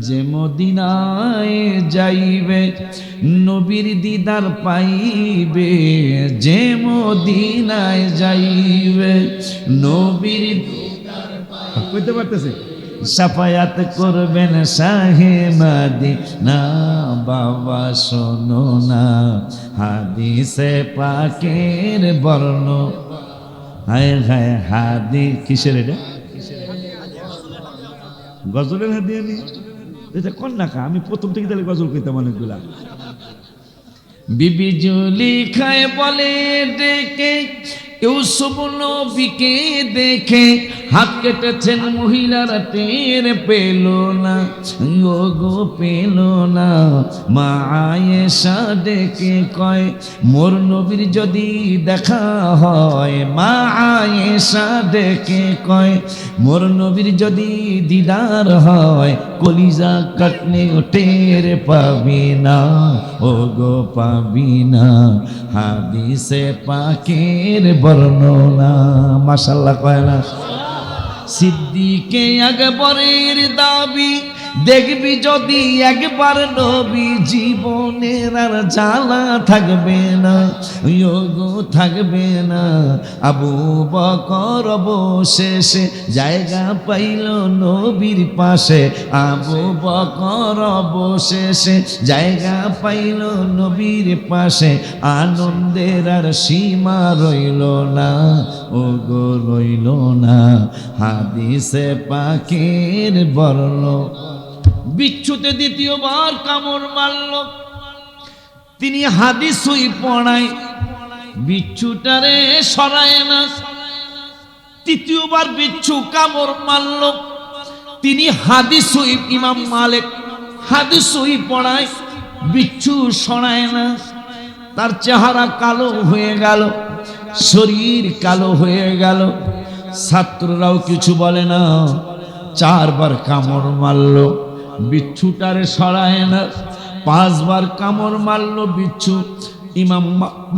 যে মদিনায় যাইবে নবীর দিদার পাইবে, যে মদিনায় যাইবে নবীর দিদার পাইবে। কইতে পারতেছে সাফায়াত করবেন শাহে মদিনা। বাবা শোনো না হাদিসে পাকের বর্ণ। হায় হায় হাদিস কিসের এটা? গজলের হাদিয়া নি এটা কন্যাকা। আমি প্রথম থেকে তাহলে গজল কইতাম অনেকগুলা। বিবি জুলিখায় বলে ডেকে ইউসুফ নবীকে দেখে হাত কেটেছেন মহিলারা, টের পেল না ও গো পেল না। মা আয়েশা ডেকে কয় মোর নবীর যদি দেখা হয়, মা আয়েশা ডেকে কয় মোর নবীর যদি দিদার হয়, কলিজা কাটলে টের পাবি না ও গো পাবি না। হাদিসে পাকের বর্ণনা। মাশাআল্লাহ কয় না? সিদ্দিকে আকবরের দাবি দেখবি যদি একবার নবী, জীবনের আর জ্বালা থাকবে না গো থাকবে না। আবু বকর অবশেষে জায়গা পাইল নবীর পাশে, আবু বকর অবশেষে জায়গা পাইল নবীর পাশে। আনন্দের আর সীমা রইল না ও গো রইল না। হাদিসে পাকের বর্ণ। বিচ্ছুতে দ্বিতীয়বার কামড় মারল, তিনি হাদিসই পড়ায় বিচ্ছুটারে সরায় না। তৃতীয়বার বিচ্ছু কামড় মারল, তিনি হাদিসই, ইমাম মালিক হাদিসই পড়ায় বিচ্ছু সরায় না। তার চেহারা কালো হয়ে গেল, শরীর কালো হয়ে গেল। ছাত্ররাও কিছু বলে না। চারবার কামড় মারল, বিচ্ছুটারে সরায় না। পাঁচবার কামড় মারল বিচ্ছু, ইমাম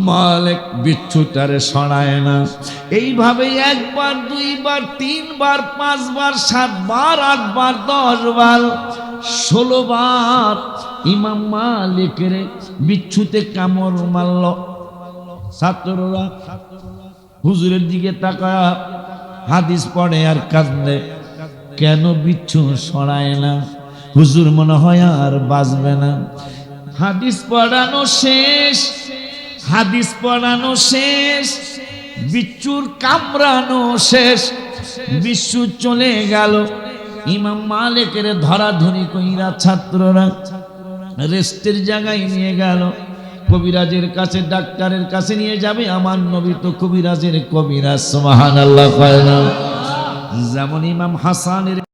মালিক বিচ্ছুটারে সরায় না। এইভাবে একবার, দুইবার, তিনবার, পাঁচবার, সাতবার, আটবার, 10 বার, 16 বার ইমাম মালিকের বিচ্ছুতে কামড় মারল। ছাত্ররা হুজুরের দিকে তাকায় হাদিস পড়ে আর কাঁদে, কেন বিচ্ছু সরায় না? হুজুর মনে হয় আর বাঁচবে না। হাদিস পড়ানো শেষ, হাদিস পড়ানো শেষ, বিচ্ছুর কামড়ানো শেষ, বিচ্ছু চলে গেল। ইমাম মালিকের ধরাধরি কইরা ছাত্ররা রেস্টের জায়গায় নিয়ে গেল। কবিরাজের কাছে, ডাক্তারের কাছে নিয়ে যাবে। আমার নবী তো কবিরাজের কবিরাজ। সুবহানাল্লাহ। যেমন ইমাম হাসানের